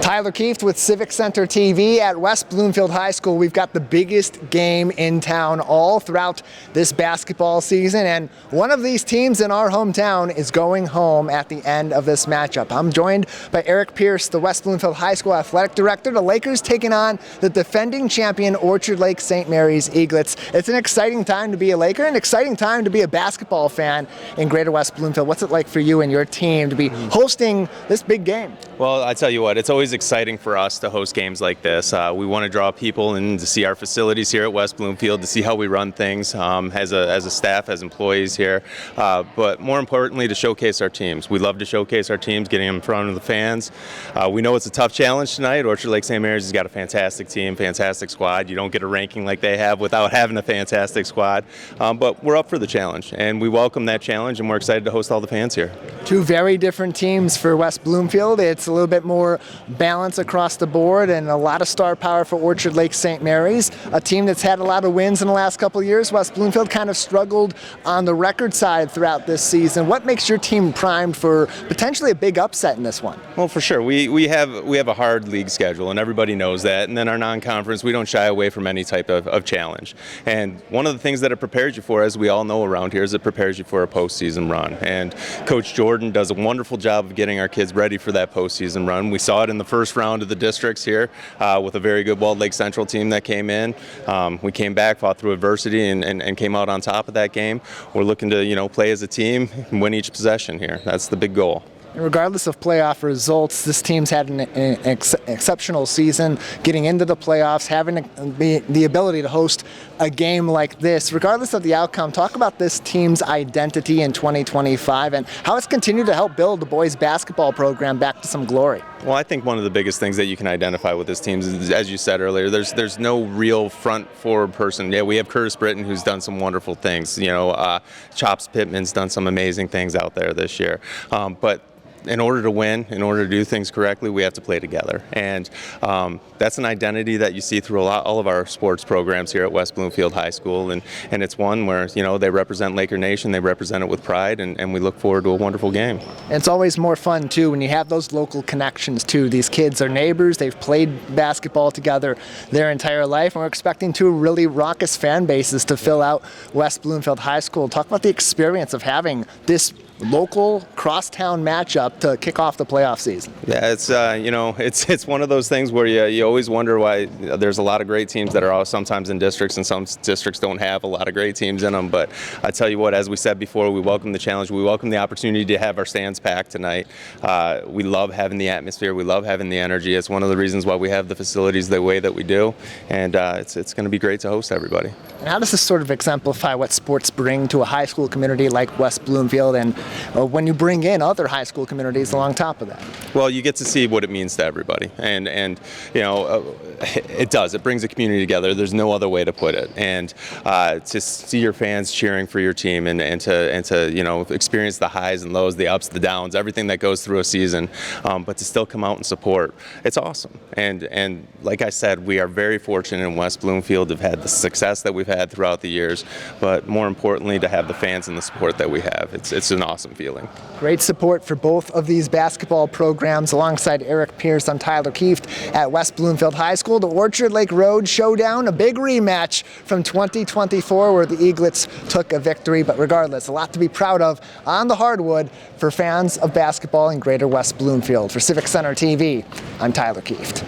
Tyler Kieft with Civic Center TV at West Bloomfield High School. We've got the biggest game in town all throughout this basketball season, and one of these teams in our hometown is going home at the end of this matchup. I'm joined by Eric Pierce, the West Bloomfield High School Athletic Director. The Lakers taking on the defending champion Orchard Lake St. Mary's Eaglets. It's an exciting time to be a Laker, an exciting time to be a basketball fan in Greater West Bloomfield. What's it like for you and your team to be hosting this big game? Well, I tell you what, it's always exciting for us to host games like this. We want to draw people in to see our facilities here at West Bloomfield, to see how we run things as a staff, as employees here, but more importantly, to showcase our teams. We love to showcase our teams, getting them in front of the fans. We know it's a tough challenge tonight. Orchard Lake St. Mary's has got a fantastic team, fantastic squad. You don't get a ranking like they have without having a fantastic squad, but we're up for the challenge, and we welcome that challenge, and we're excited to host all the fans here. Two very different teams for West Bloomfield. It's a little bit more balance across the board and a lot of star power for Orchard Lake St. Mary's, a team that's had a lot of wins in the last couple of years. West Bloomfield kind of struggled on the record side throughout this season. What makes your team primed for potentially a big upset in this one? Well, for sure. We have a hard league schedule, and everybody knows that. And then our non-conference, we don't shy away from any type of challenge. And one of the things that it prepares you for, as we all know around here, is it prepares you for a postseason run. And Coach Jordan does a wonderful job of getting our kids ready for that postseason run. We saw it in the first round of the districts here with a very good Walled Lake Central team that came in. We came back, fought through adversity, and came out on top of that game. We're looking to play as a team and win each possession here. That's the big goal. Regardless of playoff results, this team's had an exceptional season, getting into the playoffs, having the ability to host a game like this. Regardless of the outcome, talk about this team's identity in 2025 and how it's continued to help build the boys' basketball program back to some glory. Well, I think one of the biggest things that you can identify with this team is, as you said earlier, there's no real front forward person. Yeah, we have Curtis Britton, who's done some wonderful things. Chops Pittman's done some amazing things out there this year. But in order to win, in order to do things correctly, we have to play together. And that's an identity that you see through all of our sports programs here at West Bloomfield High School. And it's one where, they represent Laker Nation, they represent it with pride, and we look forward to a wonderful game. It's always more fun, too, when you have those local connections, too. These kids are neighbors, they've played basketball together their entire life, and we're expecting two really raucous fan bases to fill out West Bloomfield High School. Talk about the experience of having this local crosstown matchup to kick off the playoff season. Yeah, it's one of those things where you always wonder why there's a lot of great teams that are sometimes in districts, and some districts don't have a lot of great teams in them. But I tell you what, as we said before, we welcome the challenge. We welcome the opportunity to have our stands packed tonight. We love having the atmosphere. We love having the energy. It's one of the reasons why we have the facilities the way that we do, and it's going to be great to host everybody. And how does this sort of exemplify what sports bring to a high school community like West Bloomfield, and when you bring in other high school communities along top of that? Well, you get to see what it means to everybody, and it does. It brings a community together. There's no other way to put it. And to see your fans cheering for your team, and to experience the highs and lows, the ups, the downs, everything that goes through a season, but to still come out and support, it's awesome. And like I said, we are very fortunate in West Bloomfield to have had the success that we've had throughout the years, but more importantly, to have the fans and the support that we have. It's an awesome feeling. Great support for both of these basketball programs. Alongside Eric Pierce, I'm Tyler Kieft at West Bloomfield High School. The Orchard Lake Road Showdown, a big rematch from 2024 where the Eaglets took a victory. But regardless, a lot to be proud of on the hardwood for fans of basketball in Greater West Bloomfield. For Civic Center TV, I'm Tyler Kieft.